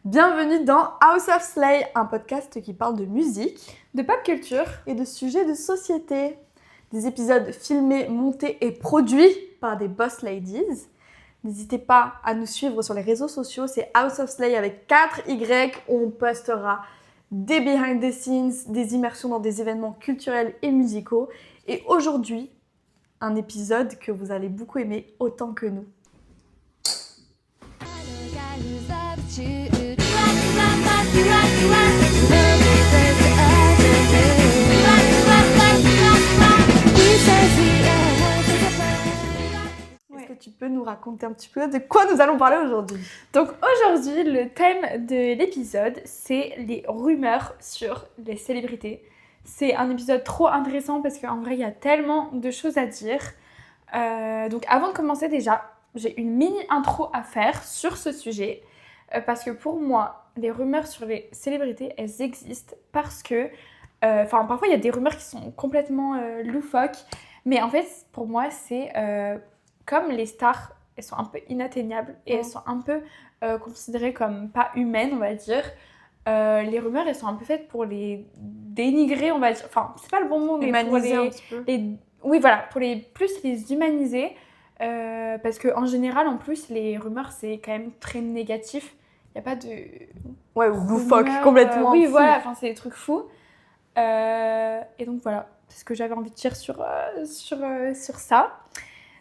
Bienvenue dans House of Slay, un podcast qui parle de musique, de pop culture et de sujets de société. Des épisodes filmés, montés et produits par des boss ladies. N'hésitez pas à nous suivre sur les réseaux sociaux, c'est House of Slay avec 4 Y. On postera des behind the scenes, des immersions dans des événements culturels et musicaux. Et aujourd'hui, un épisode que vous allez beaucoup aimer autant que nous. Est-ce que tu peux nous raconter un petit peu de quoi nous allons parler aujourd'hui ? Donc aujourd'hui, le thème de l'épisode, c'est les rumeurs sur les célébrités. C'est un épisode trop intéressant parce qu'en vrai, il y a tellement de choses à dire. Donc avant de commencer déjà, j'ai une mini intro à faire sur ce sujet. Parce que pour moi, les rumeurs sur les célébrités, elles existent parce que... parfois, il y a des rumeurs qui sont complètement loufoques. Mais en fait, pour moi, c'est... comme les stars, elles sont un peu inatteignables et elles sont un peu considérées comme pas humaines, on va dire. Les rumeurs, elles sont un peu faites pour les dénigrer, on va dire. Enfin, c'est pas le bon mot, mais pour Humaniser un petit peu. Oui, voilà, pour plus les humaniser. Parce qu'en général, en plus, les rumeurs, c'est quand même très négatif. Il n'y a pas de... Ouais, loufoque, complètement oui, fou. voilà, enfin, c'est des trucs fous. Et donc, voilà, c'est ce que j'avais envie de dire sur ça.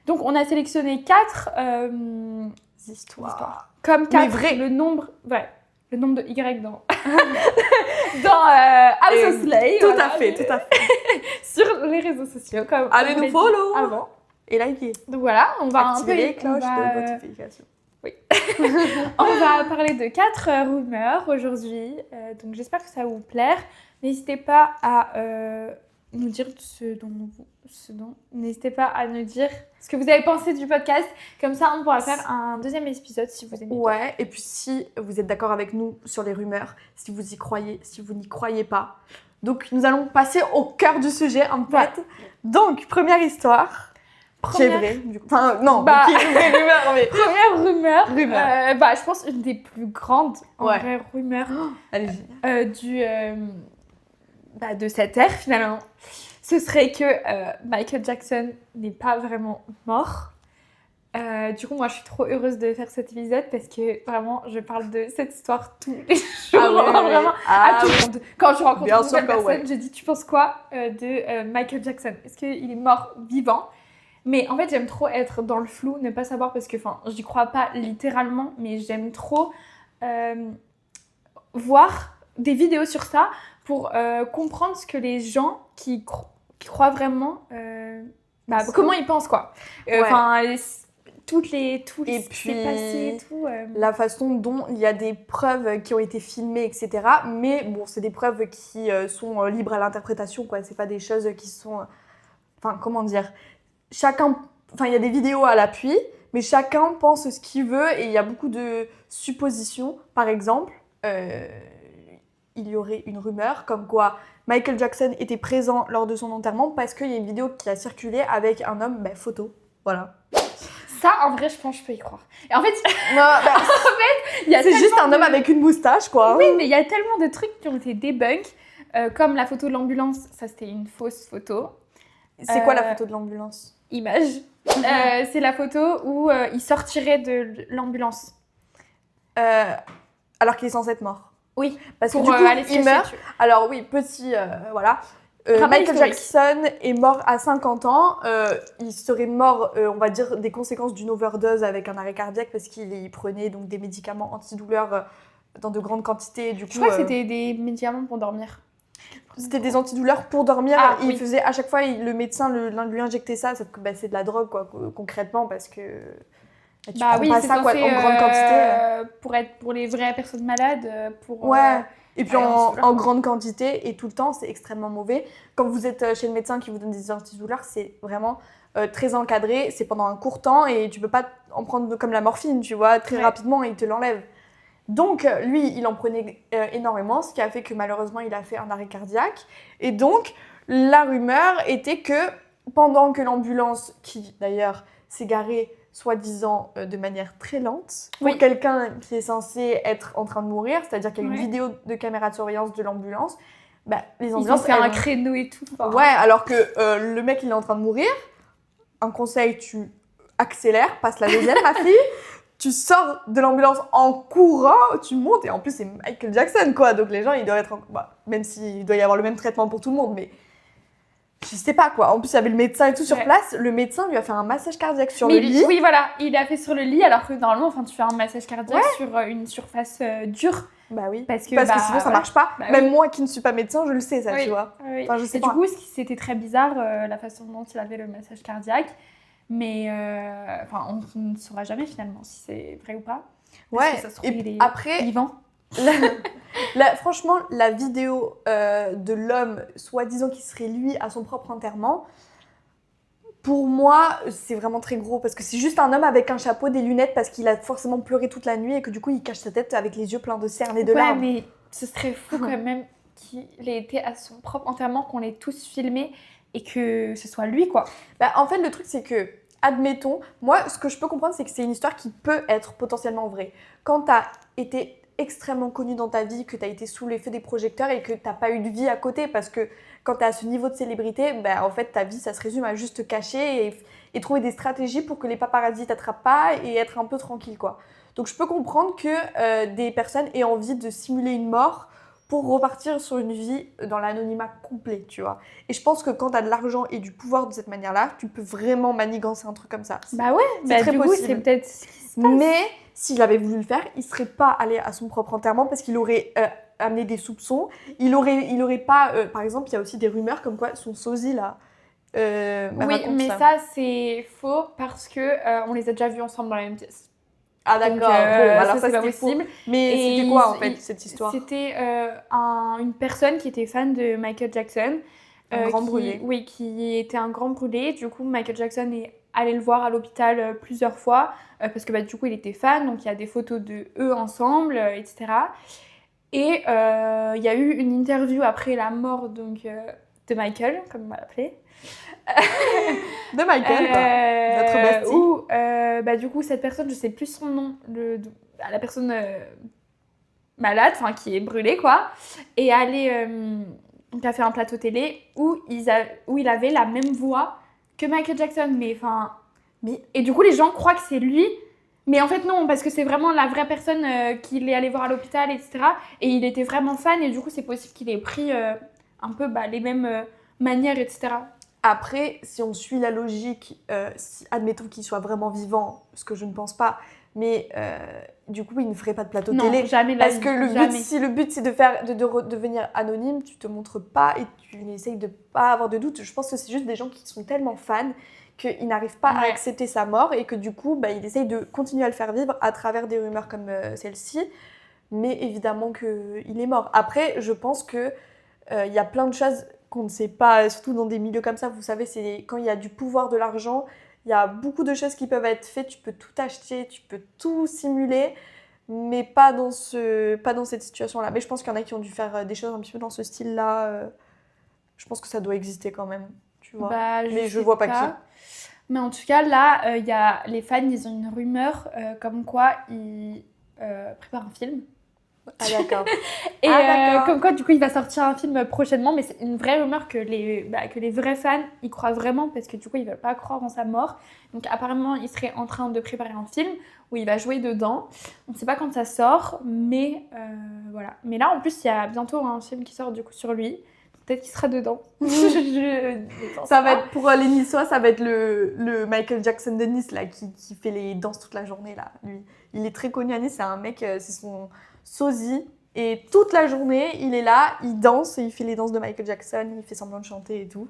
Donc, on a sélectionné 4 histoires. Comme 4, le nombre de Y dans, House of Slay. Tout à fait. Sur les réseaux sociaux. Comme allez nous follow avant. Et liker. Donc voilà, on va activer les cloches de notification. Oui. On va parler de 4 rumeurs aujourd'hui. Donc j'espère que ça va vous plaire. N'hésitez pas à nous dire n'hésitez pas à nous dire ce que vous avez pensé du podcast. Comme ça, on pourra faire un deuxième épisode si vous aimez. Ouais, et puis si vous êtes d'accord avec nous sur les rumeurs, si vous y croyez, si vous n'y croyez pas. Donc, nous allons passer au cœur du sujet, en fait. Ouais. Donc, première histoire. Qui est vraie, du coup. Enfin, non, qui est vraie rumeur, mais... Première rumeur. Je pense une des plus grandes, en vrai, rumeurs de cette ère, finalement. Ce serait que Michael Jackson n'est pas vraiment mort. Du coup, moi, je suis trop heureuse de faire cet épisode parce que vraiment, je parle de cette histoire tous les jours. Vraiment, à tout le monde. Quand je rencontre une nouvelle personne, je dis, tu penses quoi de Michael Jackson ? Est-ce qu'il est mort vivant ? Mais en fait, j'aime trop être dans le flou, ne pas savoir parce que, j'y crois pas littéralement, mais j'aime trop voir des vidéos sur ça pour comprendre ce que les gens qui croient vraiment, comment ils pensent, quoi. Tout ce qui s'est passé et tout. La façon dont il y a des preuves qui ont été filmées, etc. Mais bon, c'est des preuves qui sont libres à l'interprétation, quoi. C'est pas des choses qui sont... comment dire ? Il y a des vidéos à l'appui, mais chacun pense ce qu'il veut et il y a beaucoup de suppositions. Par exemple, il y aurait une rumeur comme quoi Michael Jackson était présent lors de son enterrement parce qu'il y a une vidéo qui a circulé avec un homme photo. Voilà. Ça, en vrai, je pense que je peux y croire. Et en fait, c'est juste un homme avec une moustache, quoi. Oui, mais il y a tellement de trucs qui ont été debunk, comme la photo de l'ambulance. Ça, c'était une fausse photo. C'est quoi la photo de l'ambulance ? Image. C'est la photo où il sortirait de l'ambulance. Alors qu'il est censé être mort. Oui. Parce que du coup, il meurt. Alors oui, petit, voilà. Michael Jackson est mort à 50 ans. Il serait mort, on va dire, des conséquences d'une overdose avec un arrêt cardiaque parce qu'il prenait donc des médicaments antidouleurs dans de grandes quantités. Du coup, je crois que c'était des médicaments pour dormir. C'était des antidouleurs pour dormir. Il faisait à chaque fois, le médecin lui injectait ça, sauf que c'est de la drogue, quoi, concrètement, parce que tu prends pas ça quoi, en grande quantité. Pour les vraies personnes malades. Et puis en grande quantité et tout le temps, c'est extrêmement mauvais. Quand vous êtes chez le médecin qui vous donne des antidouleurs, c'est vraiment très encadré. C'est pendant un court temps et tu peux pas en prendre comme la morphine, tu vois, très rapidement et il te l'enlève. Donc, lui, il en prenait énormément, ce qui a fait que malheureusement, il a fait un arrêt cardiaque. Et donc, la rumeur était que pendant que l'ambulance, qui d'ailleurs s'est garée soi-disant de manière très lente pour Oui. quelqu'un qui est censé être en train de mourir, c'est-à-dire qu'il y a une Ouais. vidéo de caméra de surveillance de l'ambulance. Bah, les Ils ont ambulances, fait un elles- créneau et tout. Enfin, Ouais, alors que le mec, il est en train de mourir. Un conseil, tu accélères, passe la deuxième, ma fille. Tu sors de l'ambulance en courant, tu montes. Et en plus, c'est Michael Jackson, quoi. Donc les gens, ils doivent être... même s'il doit y avoir le même traitement pour tout le monde, mais... Je sais pas, quoi. En plus, il y avait le médecin et tout sur Ouais. place. Le médecin lui a fait un massage cardiaque sur mais le lit. oui, voilà, il a fait sur le lit, alors que normalement, enfin, tu fais un massage cardiaque sur une surface dure. Bah oui. Parce que, sinon, ça ouais. marche pas. Bah Même oui. moi qui ne suis pas médecin, je le sais, ça, Oui, tu vois. oui. Enfin, je sais Et pas. du coup, c'était très bizarre la façon dont il avait le massage cardiaque. Mais enfin, on ne saura jamais finalement si c'est vrai ou pas. Parce Ouais. que ça se trouve, il Et est après, vivant. franchement, la vidéo de l'homme, soi-disant qui serait lui à son propre enterrement, pour moi, c'est vraiment très gros parce que c'est juste un homme avec un chapeau, des lunettes parce qu'il a forcément pleuré toute la nuit et que du coup, il cache sa tête avec les yeux pleins de cernes et de Ouais, larmes. mais ce serait fou quand même qu'il ait été à son propre enterrement, qu'on l'ait tous filmé et que ce soit lui, quoi. Bah, en fait, le truc, c'est que, admettons, moi, ce que je peux comprendre, c'est que c'est une histoire qui peut être potentiellement vraie. Quand t'as été extrêmement connu dans ta vie, que t'as été sous l'effet des projecteurs et que t'as pas eu de vie à côté, parce que quand t'es à ce niveau de célébrité, bah, en fait, ta vie, ça se résume à juste te cacher et trouver des stratégies pour que les paparazzis t'attrapent pas et être un peu tranquille, quoi. Donc, je peux comprendre que des personnes aient envie de simuler une mort pour repartir sur une vie dans l'anonymat complet, tu vois. Et je pense que quand t'as de l'argent et du pouvoir de cette manière-là, tu peux vraiment manigancer un truc comme ça. Bah ouais, C'est bah très du coup, possible. c'est peut-être ce qui se passe. Mais s'il avait voulu le faire, il serait pas allé à son propre enterrement parce qu'il aurait amené des soupçons. Il aurait pas... par exemple, il y a aussi des rumeurs comme quoi son sosie, là... Oui, raconte mais ça, c'est faux parce que on les a déjà vus ensemble dans la même pièce. Ah Donc, d'accord, bon, alors ça, ça c'est pas c'était faux. possible. Mais Et c'était quoi en ils- fait, ils- cette histoire? C'était une personne qui était fan de Michael Jackson. Un grand brûlé. Oui, qui était un grand brûlé. Du coup, Michael Jackson est allé le voir à l'hôpital plusieurs fois parce que bah, du coup, il était fan. Donc, il y a des photos de eux ensemble, etc. Et il y a eu une interview après la mort donc, de Michael, comme on va l'appeler. De Michael, quoi. Notre bestie. Où, bah, du coup, cette personne, je sais plus son nom, la personne malade, enfin qui est brûlée, quoi, est allée, donc a fait un plateau télé où il avait la même voix que Michael Jackson, mais enfin... Et du coup, les gens croient que c'est lui, mais en fait non, parce que c'est vraiment la vraie personne qu'il est allé voir à l'hôpital, etc. Et il était vraiment fan, et du coup, c'est possible qu'il ait pris un peu les mêmes manières, etc. Après, si on suit la logique, admettons qu'il soit vraiment vivant, ce que je ne pense pas, mais du coup, il ne ferait pas de plateau Non, télé. jamais la Parce vie, que le jamais. but, si le but c'est de devenir anonyme, tu te montres pas et tu essayes de pas avoir de doute. Je pense que c'est juste des gens qui sont tellement fans qu'ils n'arrivent pas à Ouais. accepter sa mort et que du coup, il essaye de continuer à le faire vivre à travers des rumeurs comme celle-ci. Mais évidemment qu'il est mort. Après, je pense que il y a plein de choses qu'on ne sait pas, surtout dans des milieux comme ça. Vous savez, c'est quand il y a du pouvoir, de l'argent, il y a beaucoup de choses qui peuvent être faites. Tu peux tout acheter, tu peux tout simuler, mais pas dans cette situation-là. Mais je pense qu'il y en a qui ont dû faire des choses un petit peu dans ce style-là. Je pense que ça doit exister quand même, tu vois. Bah, mais je sais vois pas qui. Mais en tout cas, là, il y a les fans, ils ont une rumeur comme quoi ils préparent un film. Ah d'accord. Et d'accord. comme quoi, du coup, il va sortir un film prochainement, mais c'est une vraie rumeur que les vrais fans y croient vraiment parce que du coup, ils veulent pas croire en sa mort. Donc apparemment, il serait en train de préparer un film où il va jouer dedans. On ne sait pas quand ça sort, mais voilà. Mais là, en plus, il y a bientôt un film qui sort du coup sur lui. Peut-être qu'il sera dedans. Ça va être pour les Niçois, ça va être le Michael Jackson de Nice là, qui fait les danses toute la journée là. Lui, il est très connu à Nice. C'est un mec, c'est son sosie. Et toute la journée, il est là, il danse, et il fait les danses de Michael Jackson, il fait semblant de chanter et tout.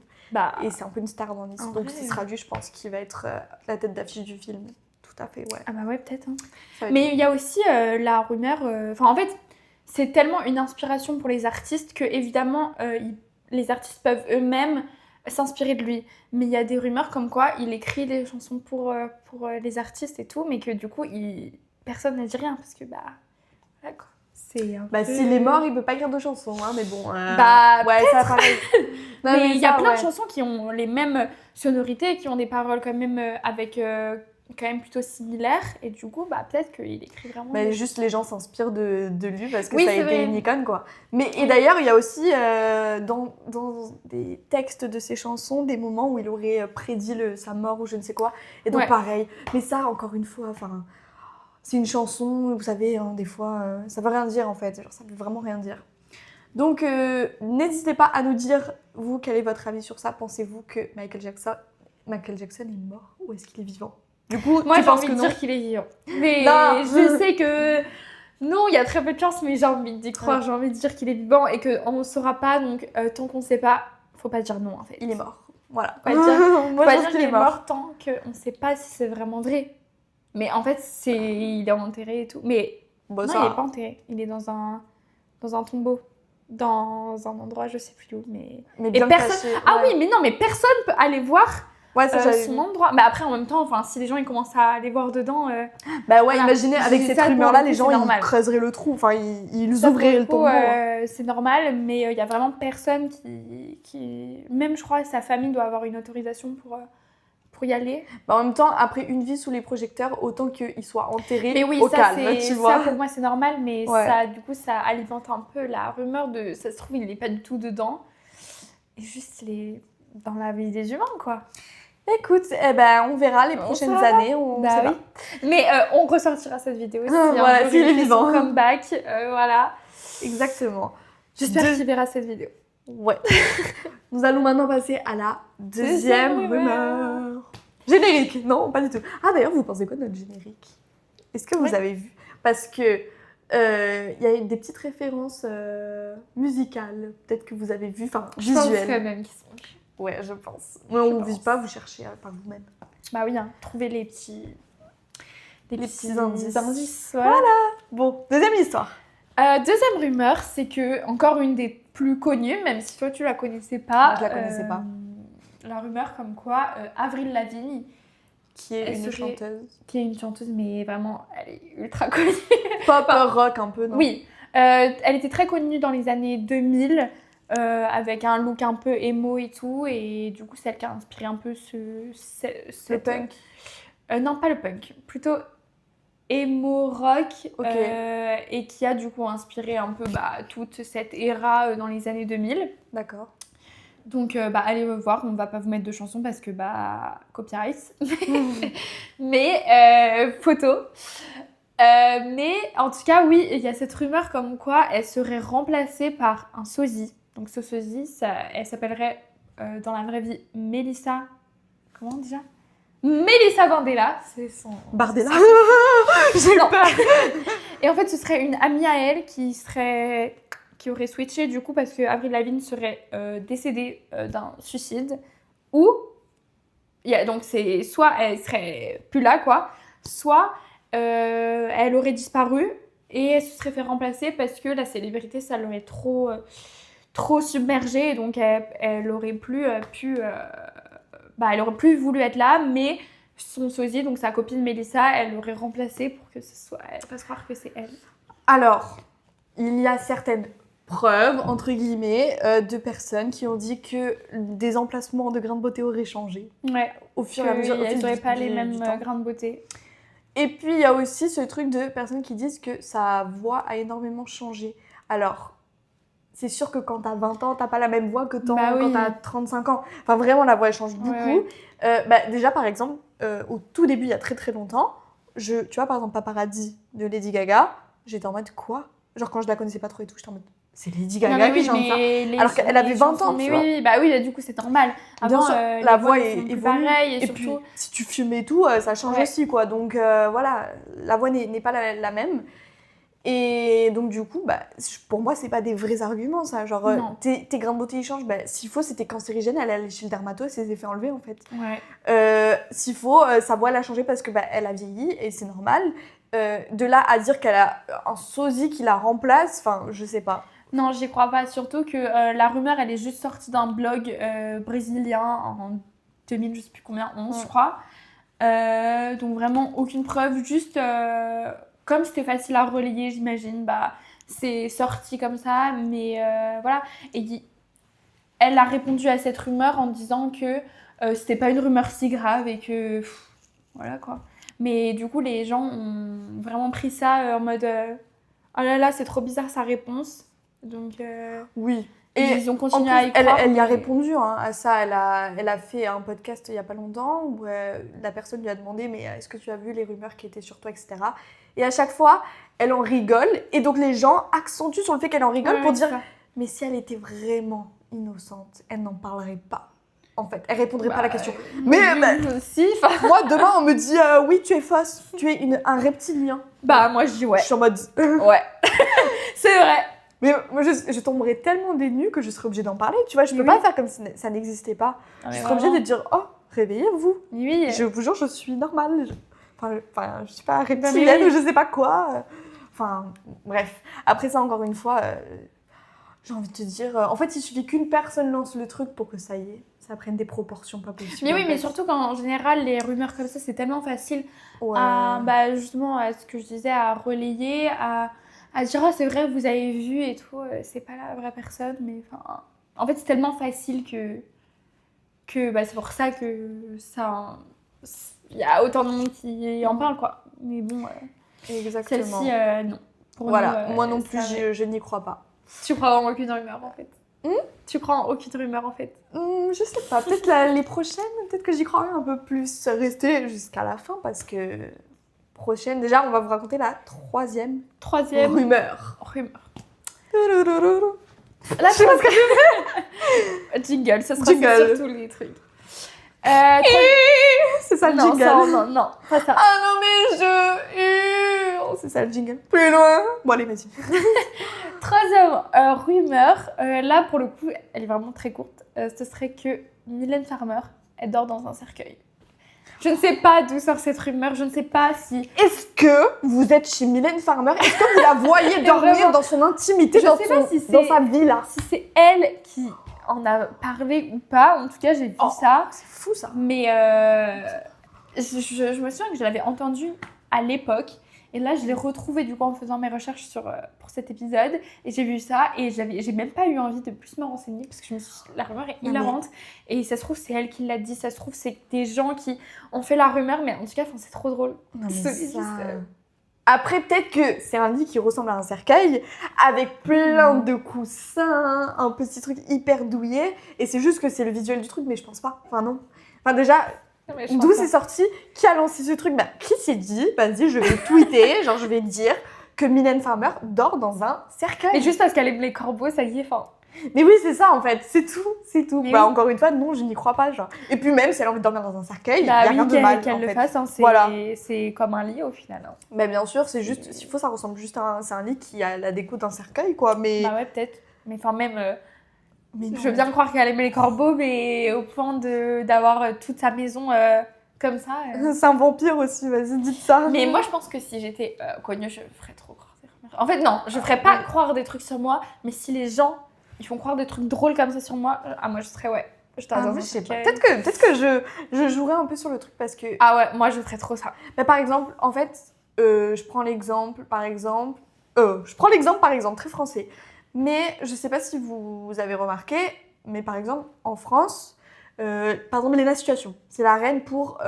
Et c'est un peu une star dans Nice. Donc ce sera lui, je pense, qui va être la tête d'affiche du film. Tout à fait, ouais. Ah bah ouais, peut-être. Hein. Mais il y a aussi la rumeur... en fait, c'est tellement une inspiration pour les artistes que, évidemment, les artistes peuvent eux-mêmes s'inspirer de lui. Mais il y a des rumeurs comme quoi il écrit des chansons pour les artistes et tout, mais que du coup, personne n'a dit rien parce que, voilà quoi. C'est un peu... s'il est mort, il peut pas écrire de chansons, hein, mais bon... ouais, ça pareil. Mais il y a plein de chansons qui ont les mêmes sonorités, qui ont des paroles quand même avec quand même plutôt similaires. Et du coup, bah, peut-être qu'il écrit vraiment... Mais juste les gens s'inspirent de lui parce que Oui, ça a c'est été vrai. une icône, quoi. Et d'ailleurs, il y a aussi dans des textes de ses chansons des moments où il aurait prédit sa mort ou je ne sais quoi. Et donc, Ouais. pareil. Mais ça, encore une fois, enfin, c'est une chanson, vous savez, hein, des fois, ça veut rien dire en fait. Genre, ça veut vraiment rien dire. Donc, n'hésitez pas à nous dire, vous, quel est votre avis sur ça. Pensez-vous que Michael Jackson est mort ou est-ce qu'il est vivant? Du coup, Moi, tu j'ai penses envie que de non? dire qu'il est vivant. Mais Non. je sais que non, il y a très peu de chance, mais j'ai envie d'y croire. Ouais. J'ai envie de dire qu'il est vivant et qu'on ne saura pas. Donc, tant qu'on ne sait pas, faut pas dire non, en fait. Il est mort. Voilà. Faut pas dire, Moi, faut pas je dire pense qu'il qu'il est est mort. mort tant qu'on ne sait pas si c'est vraiment vrai. Mais en fait, il est enterré et tout. Mais Bon, non, ça... il n'est pas enterré. Il est dans un tombeau. Dans un endroit, je sais plus où. Mais bien personne... caché. Ah Ouais. oui, mais non, mais personne peut aller voir Ouais, ça j'avais son vu. endroit. Mais après, en même temps, enfin, si les gens ils commencent à aller voir dedans... Bah ouais, voilà. imaginez, avec Je dis cette ça, pour rumeur-là, le coup, les gens c'est ils normal. creuseraient le trou, enfin ils Ça, pour ouvriraient le le coup, tombeau. Hein. c'est normal, mais il y a vraiment personne qui... Même, je crois, sa famille doit avoir une autorisation pour y aller. Bah, en même temps, après une vie sous les projecteurs, autant qu'il soit enterré Mais oui, au ça, calme, tu vois. ça, pour moi, c'est normal, mais Ouais. ça, du coup, ça alimente un peu la rumeur de... Ça se trouve, il n'est pas du tout dedans. Et juste, il est dans la vie des humains, quoi. Écoute, eh ben, on verra les On prochaines saura. années, on Bah sait oui. Mais on ressortira cette vidéo si Voilà, un jour s'il est il fait son vivant. comeback. Voilà. pas. Exactement. J'espère qu'il verra cette vidéo. Ouais. Nous allons maintenant passer à la deuxième Deuxième rumeur. Générique, non, pas du tout. Ah d'ailleurs, vous pensez quoi de notre générique? Est-ce que vous Oui. avez vu? Parce que il y a des petites références musicales, peut-être que vous avez vu, enfin Je pense visuelles. quand même qu'ils sont... Ouais, je pense. Mais on ne pense. vise pas, vous cherchez par vous-même. Bah oui, hein, trouver les petits indices. Voilà. Bon, deuxième histoire. Deuxième rumeur, c'est que, encore une des plus connues, même si toi tu la connaissais pas. Moi, je la connaissais pas. La rumeur comme quoi Avril Lavigne, Qui est Elle une serait- chanteuse. qui est une chanteuse, mais vraiment, elle est ultra connue. Pop, rock un peu, non? Oui, elle était très connue dans les années 2000, avec un look un peu emo et tout, et du coup, c'est elle qui a inspiré un peu Le cette- punk. non, pas le punk, plutôt emo rock, Ok. et qui a du coup inspiré un peu toute cette ère dans les années 2000. D'accord. Donc, allez voir, on va pas vous mettre de chansons parce que, copyright. Mais, photo. Mais, en tout cas, oui, il y a cette rumeur comme quoi elle serait remplacée par un sosie. Donc, ce sosie, elle s'appellerait, dans la vraie vie, Melissa... Comment déjà? Melissa Vandella, c'est son... Bardella. c'est- J'ai eu Non. peur. Et en fait, ce serait une amie à elle qui aurait switché du coup parce que Avril Lavigne serait décédée d'un suicide ou donc c'est soit elle serait plus là quoi, soit elle aurait disparu et elle se serait fait remplacer parce que la célébrité ça l'aurait trop submergée et donc elle aurait plus elle aurait plus voulu être là mais son sosie, donc sa copine Melissa, elle l'aurait remplacée pour que ce soit elle fasse croire que c'est elle. Alors, il y a certaines preuves, entre guillemets, de personnes qui ont dit que des emplacements de grains de beauté auraient changé Ouais, au fur et à mesure. au elles fil n'auraient du- pas du- les du mêmes temps. grains de beauté. Et puis, il y a aussi ce truc de personnes qui disent que sa voix a énormément changé. Alors, c'est sûr que quand t'as 20 ans, t'as pas la même voix que Bah quand oui. t'as 35 ans. Enfin, vraiment, la voix, elle change beaucoup. Ouais. Déjà, par exemple, au tout début, il y a très très longtemps, tu vois, par exemple, Paparazzi de Lady Gaga, j'étais en mode quoi? Genre, quand je la connaissais pas trop et tout, j'étais en mode c'est Lady Non, Gaga mais qui oui, chante ça. mais Alors qu'elle avait 20 chansons, ans, mais tu vois. oui, bah oui, du coup c'est normal. Bien Avant, sûr, les la voix ne est sont plus évolue. pareilles et Et surtout. puis, si tu fumes et tout, ça change Ouais. aussi, quoi. Donc, voilà, la voix n'est pas la même. Et donc, du coup, pour moi, c'est pas des vrais arguments, ça. Genre, Non. tes grains de beauté, ils changent. S'il faut, c'était cancérigène, elle allait chez le dermato, elle s'est fait enlever, en fait. Ouais. S'il faut, sa voix, elle a changé parce que elle a vieilli, et c'est normal. De là à dire qu'elle a un sosie qui la remplace, enfin, je sais pas. Non, j'y crois pas. Surtout que la rumeur, elle est juste sortie d'un blog brésilien en 2000, je sais plus combien, 11, je crois. Donc vraiment aucune preuve, juste comme c'était facile à relayer, j'imagine, c'est sorti comme ça, mais voilà. Et elle a répondu à cette rumeur en disant que c'était pas une rumeur si grave et que voilà quoi. Mais du coup, les gens ont vraiment pris ça en mode oh là là, c'est trop bizarre sa réponse. Donc, Oui. et Et ils ont en continué plus, à y croire. elle y a mais- répondu hein, à ça. Elle a fait un podcast il y a pas longtemps où la personne lui a demandé mais est-ce que tu as vu les rumeurs qui étaient sur toi, etc. Et à chaque fois, elle en rigole. Et donc les gens accentuent sur le fait qu'elle en rigole Ouais, pour ouais, dire c'est ça. mais si elle était vraiment innocente, elle n'en parlerait pas. En fait, elle répondrait pas à la question. Mais si, enfin. Moi, demain, on me dit oui, tu es fausse, tu es un reptilien. Bah, moi je dis ouais. Je suis en mode. Ouais. C'est vrai. Mais moi, je tomberais tellement des nues que je serais obligée d'en parler. Tu vois, je peux Oui. pas faire comme si ça n'existait pas. Je serais obligée de dire oh, réveillez-vous. Oui. Je vous jure, je suis normale. Enfin, je suis pas reptilienne oui. ou je sais pas quoi. Enfin, bref. Après ça, encore une fois, j'ai envie de te dire. En fait, il suffit qu'une personne lance le truc pour que ça y est, ça prenne des proportions pas possibles. Mais oui, en mais fait. surtout qu'en général, les rumeurs comme ça, c'est tellement facile Ouais. à, justement, à ce que je disais, à relayer, à dire, oh, c'est vrai, vous avez vu et tout, c'est pas la vraie personne, mais enfin... En fait, c'est tellement facile que bah, c'est pour ça que ça... Il y a autant de monde qui en parle, quoi. Mais bon, Exactement. celle-ci, non. Pour Voilà, nous, moi non c'est plus, vrai. je n'y crois pas. Tu crois en aucune rumeur, en fait. Hmm Tu crois en aucune rumeur, en fait. Je sais pas, peut-être les prochaines, peut-être que j'y croirai un peu plus. Rester jusqu'à la fin parce que prochaine, déjà, on va vous raconter la troisième Troisième rumeur. rumeur. Touloulouloulou. Là, je sais pas ce que je fais. Jingle, ça sera Jingle. sur tous les trucs. C'est ça le Non, jingle. ça, non, pas ça. Ah non mais je hurle. C'est ça le jingle. Plus loin. Bon allez, vas-y. Troisième rumeur, là pour le coup, elle est vraiment très courte. Ce serait que Mylène Farmer, elle dort dans un cercueil. Je ne sais pas d'où sort cette rumeur, je ne sais pas si... Est-ce que vous êtes chez Mylène Farmer? Est-ce que vous la voyez dormir Vraiment, dans son intimité, je dans, sais pas si dans c'est- sa villa? Si c'est elle qui en a parlé ou pas, en tout cas j'ai vu Oh. ça. C'est fou ça. Mais je me souviens que je l'avais entendu à l'époque. Et là, je l'ai retrouvé du coup en faisant mes recherches pour cet épisode. Et j'ai vu ça et j'ai même pas eu envie de plus me renseigner parce que je me suis dit, la rumeur est Non, mais- hilarante. Et ça se trouve, c'est elle qui l'a dit. Ça se trouve, c'est des gens qui ont fait la rumeur. Mais en tout cas, c'est trop drôle. Non, mais C'est ça- juste, Après, peut-être que c'est un lit qui ressemble à un cercueil avec plein de coussins, un petit truc hyper douillet. Et c'est juste que c'est le visuel du truc, mais je pense pas. Enfin, non. Enfin, déjà, Non, mais je pense d'où pas. c'est sorti? Qui a lancé ce truc? Bah, qui s'est dit? Vas-y, je vais tweeter, genre je vais dire que Mylène Farmer dort dans un cercueil. Mais juste parce qu'elle aime les corbeaux, ça y est. Enfin, Mais oui, c'est ça en fait, c'est tout, c'est tout. Mais Bah, oui. encore une fois, non, je n'y crois pas, genre. Et puis même, si elle a envie de dormir dans un cercueil, il bah y a oui, rien de mal. qu'elle en le fait. fasse. Hein, Voilà. C'est comme un lit au final. Hein. Mais bien sûr, c'est juste, s'il faut, ça ressemble juste à c'est un lit qui a la déco d'un cercueil, quoi. Mais, Bah ouais, peut-être. Mais enfin, même. mais non. Je veux bien croire qu'elle aimait les corbeaux, mais au point d'avoir toute sa maison comme ça. C'est un vampire aussi, vas-y, dites ça. Mais moi, je pense que si j'étais connue, je ferais trop croire des rumeurs. En fait, non, je ferais pas croire des trucs sur moi, mais si les gens ils font croire des trucs drôles comme ça sur moi, moi je serais ouais. Je Ah, dors dans moi, un je sais pas. cercueil. Peut-être que je jouerais un peu sur le truc parce que. Ah ouais, moi je ferais trop ça. Bah, par exemple, en fait, je prends l'exemple, par exemple. Je prends l'exemple, par exemple, très français. Mais je sais pas si vous avez remarqué, mais par exemple, en France, par exemple, Léna Situation, c'est la reine pour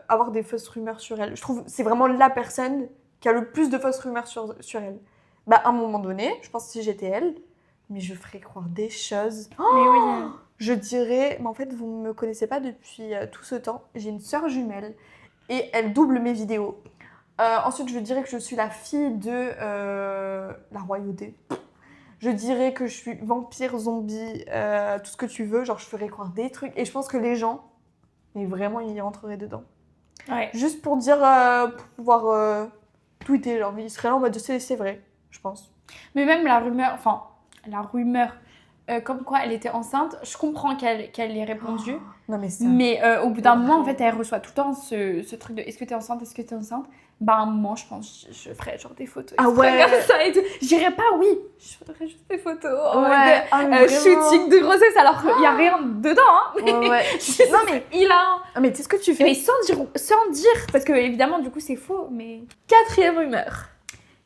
avoir des fausses rumeurs sur elle. Je trouve que c'est vraiment la personne qui a le plus de fausses rumeurs sur elle. Bah, à un moment donné, je pense que si j'étais elle, mais je ferais croire des choses. Mais oui. Je dirais, mais en fait, vous ne me connaissez pas depuis tout ce temps. J'ai une sœur jumelle et elle double mes vidéos. Ensuite, je dirais que je suis la fille de la royauté. Je dirais que je suis vampire, zombie, tout ce que tu veux. Genre, je ferais croire des trucs. Et je pense que les gens, mais vraiment, ils rentreraient dedans. Ouais. Juste pour dire, pour pouvoir tweeter. Genre, ils seraient là en mode, c'est vrai, je pense. Mais même la rumeur, comme quoi elle était enceinte, je comprends qu'elle ait répondu. Non, mais ça. Mais au bout d'un moment, en fait, elle reçoit tout le temps ce truc de est-ce que t'es enceinte, est-ce que t'es enceinte. Bah, à un moment, je pense, je ferais genre des photos. Ah exprès ouais. comme ça et tout. Je dirais pas oui, je ferais juste des photos. En mode, Ouais, ah, mais vraiment. shooting de grossesse, alors qu'il n'y a rien dedans. Hein. Ouais, ouais. Juste, Non, mais- il a. Ah, mais tu sais ce que tu fais? Mais sans dire, parce que évidemment, du coup, c'est faux. Mais quatrième rumeur.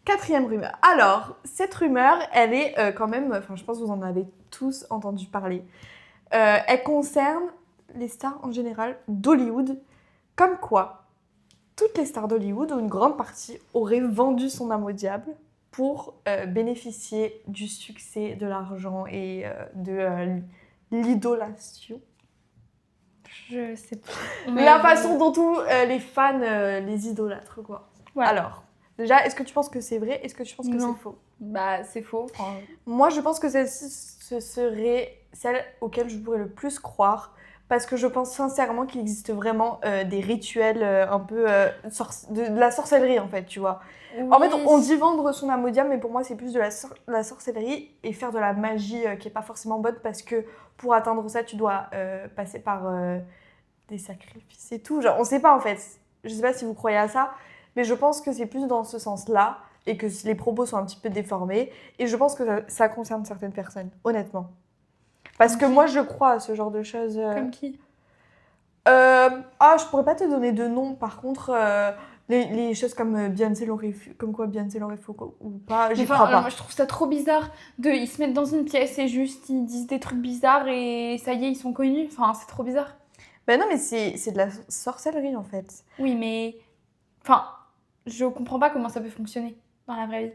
Quatrième rumeur. Alors, cette rumeur, elle est quand même, enfin, je pense que vous en avez tous entendu parler. Elle concerne les stars en général d'Hollywood. Comme quoi, toutes les stars d'Hollywood, ou une grande partie, auraient vendu son âme au diable pour bénéficier du succès, de l'argent et de l'idolation. Je sais pas. La façon dont tous les fans les idolâtrent, quoi. Voilà. Alors, déjà, est-ce que tu penses que c'est vrai? Est-ce que tu penses que Non. c'est faux? Bah, c'est faux. Enfin, Moi, je pense que celle-ci, ce serait celle auquel je pourrais le plus croire, parce que je pense sincèrement qu'il existe vraiment des rituels un peu de la sorcellerie, en fait, tu vois. En fait, on dit vendre son âme au diable, mais pour moi, c'est plus de la sorcellerie et faire de la magie qui est pas forcément bonne, parce que pour atteindre ça, tu dois passer par des sacrifices et tout. Genre, on sait pas, en fait. Je sais pas si vous croyez à ça, mais je pense que c'est plus dans ce sens-là et que les propos sont un petit peu déformés. Et je pense que ça concerne certaines personnes, honnêtement. Parce que moi, je crois à ce genre de choses. Comme qui? Je pourrais pas te donner de nom. Par contre, les choses comme Beyoncé l'aurait fait, comme quoi Beyoncé l'aurait fait ou pas, j'y crois pas. Moi, je trouve ça trop bizarre ils se mettent dans une pièce et juste ils disent des trucs bizarres et ça y est, ils sont connus. Enfin, c'est trop bizarre. Ben non, mais c'est de la sorcellerie en fait. Oui, mais enfin, je comprends pas comment ça peut fonctionner dans la vraie vie.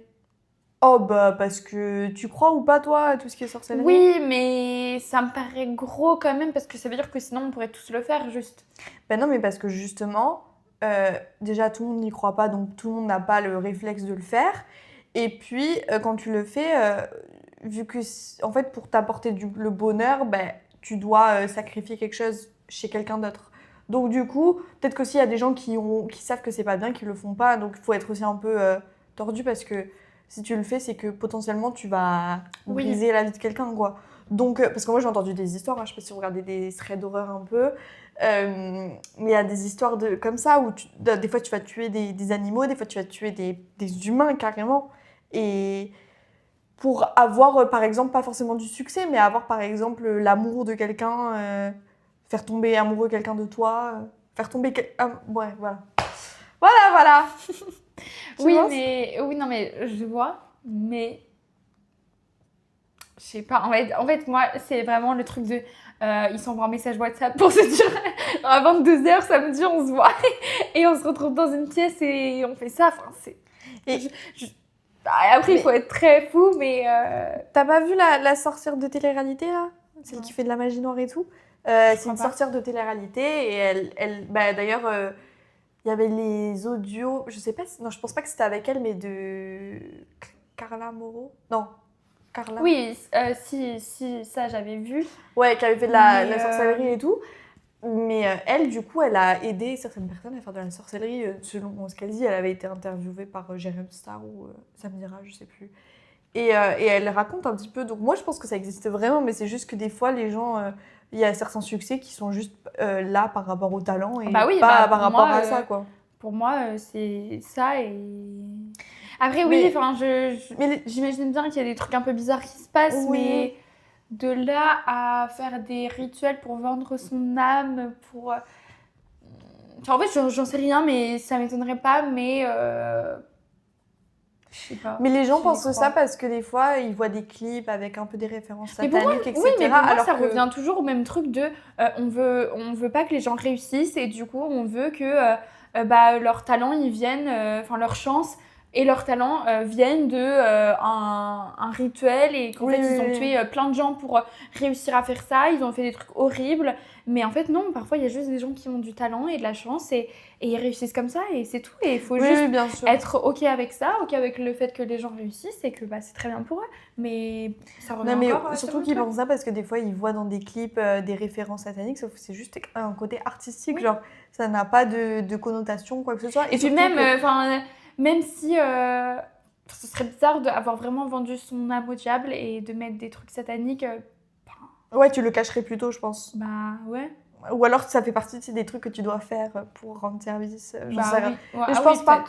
Oh bah parce que tu crois ou pas toi à tout ce qui est sorcellerie? Oui, mais ça me paraît gros quand même parce que ça veut dire que sinon on pourrait tous le faire juste. Ben non, mais parce que justement, déjà tout le monde n'y croit pas, donc tout le monde n'a pas le réflexe de le faire. Et puis quand tu le fais, vu que en fait pour t'apporter le bonheur, ben tu dois sacrifier quelque chose chez quelqu'un d'autre. Donc du coup, peut-être qu'aussi il y a des gens qui savent que c'est pas bien, qui le font pas, donc il faut être aussi un peu tordu parce que si tu le fais, c'est que potentiellement tu vas briser la vie de quelqu'un, quoi. Donc, parce que moi j'ai entendu des histoires, hein, je sais pas si vous regardez des threads d'horreur un peu, mais il y a des histoires comme ça où des fois tu vas tuer des animaux, des fois tu vas tuer des humains carrément. Et pour avoir par exemple, pas forcément du succès, mais avoir par exemple l'amour de quelqu'un, faire tomber amoureux quelqu'un de toi, faire tomber. Ouais, voilà. Voilà! Oui, non, mais je vois, mais je sais pas. En fait, moi, c'est vraiment le truc de. Ils s'envoient un message WhatsApp pour se dire à 22h samedi, on se voit et on se retrouve dans une pièce et on fait ça. Enfin, c'est. Et après, il faut être très fou, mais. T'as pas vu la sorcière de télé-réalité là? Celle qui fait de la magie noire et tout? C'est une sorcière de télé-réalité et bah, d'ailleurs, il y avait les audios, je sais pas non, je pense pas que c'était avec elle, mais de Carla Moreau? Non, Carla? Oui, si, ça j'avais vu. Ouais, qui avait fait de la sorcellerie et tout. Mais elle, du coup, elle a aidé certaines personnes à faire de la sorcellerie. Selon ce qu'elle dit, elle avait été interviewée par Jérém Star ou Samira, je sais plus. Et elle raconte un petit peu. Donc moi, je pense que ça existe vraiment, mais c'est juste que des fois, les gens, il y a certains succès qui sont juste là par rapport au talent et pas par rapport à ça, quoi. Pour moi, c'est ça et... Après, oui, enfin, j'imagine bien qu'il y a des trucs un peu bizarres qui se passent, mais de là à faire des rituels pour vendre son âme, pour... Enfin, en fait, j'en sais rien, mais ça m'étonnerait pas, mais... Je sais pas. Mais les gens pensent ça parce que des fois, ils voient des clips avec un peu des références sataniques, etc. Oui, mais pour moi, ça revient toujours au même truc de... on veut pas que les gens réussissent et du coup, on veut que leur talent, ils viennent... Enfin, leur chance et leur talent viennent de un rituel et qu'en fait, ils ont tué plein de gens pour réussir à faire ça. Ils ont fait des trucs horribles. Mais en fait, non, parfois, il y a juste des gens qui ont du talent et de la chance et ils réussissent comme ça et c'est tout. Et il faut juste être OK avec ça, OK avec le fait que les gens réussissent et que c'est très bien pour eux. Mais ça revient encore surtout qu'ils pensent ça parce que des fois, ils voient dans des clips des références sataniques, sauf que c'est juste un côté artistique. Genre, ça n'a pas de connotation, quoi que ce soit. Et puis même si ce serait bizarre d'avoir vraiment vendu son âme au diable et de mettre des trucs sataniques... Ouais, tu le cacherais plutôt, je pense. Bah ouais. Ou alors ça fait partie des trucs que tu dois faire pour rendre service. J'en sais rien. Oui. Je pense pas.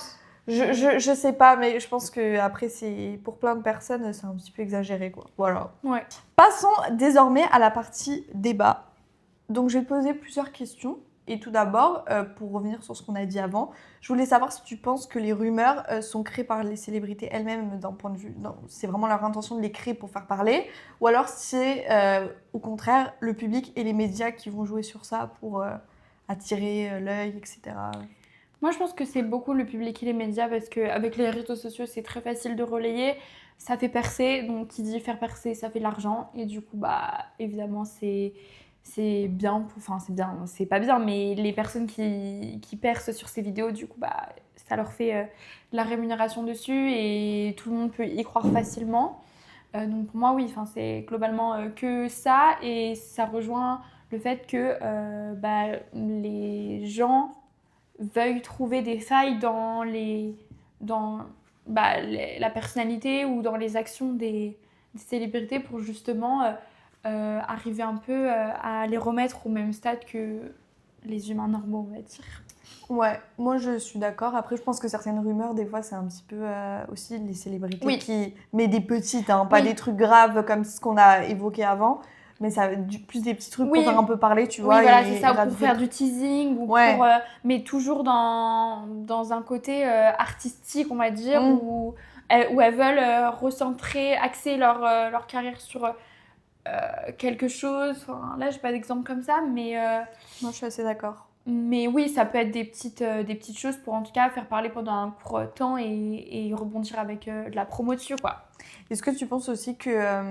Je sais pas, mais je pense que après c'est pour plein de personnes, c'est un petit peu exagéré, quoi. Voilà. Ouais. Passons désormais à la partie débat. Donc je vais te poser plusieurs questions. Et tout d'abord, pour revenir sur ce qu'on a dit avant, je voulais savoir si tu penses que les rumeurs sont créées par les célébrités elles-mêmes d'un point de vue... c'est vraiment leur intention de les créer pour faire parler, ou alors c'est au contraire le public et les médias qui vont jouer sur ça pour attirer l'œil, etc. Moi, je pense que c'est beaucoup le public et les médias parce qu'avec les réseaux sociaux, c'est très facile de relayer. Ça fait percer, donc qui dit faire percer, ça fait de l'argent. Et du coup, bah, évidemment, c'est bien, enfin, c'est bien, c'est pas bien, mais les personnes qui percent sur ces vidéos, du coup, bah, ça leur fait de la rémunération dessus et tout le monde peut y croire facilement. Donc pour moi, oui, enfin, c'est globalement que ça et ça rejoint le fait que bah, les gens veuillent trouver des failles dans bah, la personnalité ou dans les actions des célébrités pour justement arriver un peu à les remettre au même stade que les humains normaux, on va dire. Ouais, moi je suis d'accord. Après, je pense que certaines rumeurs, des fois, c'est un petit peu aussi les célébrités Oui. qui. Mais des petites, hein, pas Oui. des trucs graves comme ce qu'on a évoqué avant, mais ça plus des petits trucs Oui. pour faire un peu parler, tu Oui, vois. voilà, c'est Et ça, ou pour rajouter faire du teasing, ou Ouais. pour, mais toujours dans un côté artistique, on va dire, Mm. où elles veulent recentrer, axer leur carrière sur quelque chose. Enfin, là, j'ai pas d'exemple comme ça, Moi, je suis assez d'accord. mais oui, ça peut être des petites choses pour en tout cas faire parler pendant un court temps et rebondir avec de la promo dessus, quoi. Est-ce que tu penses aussi que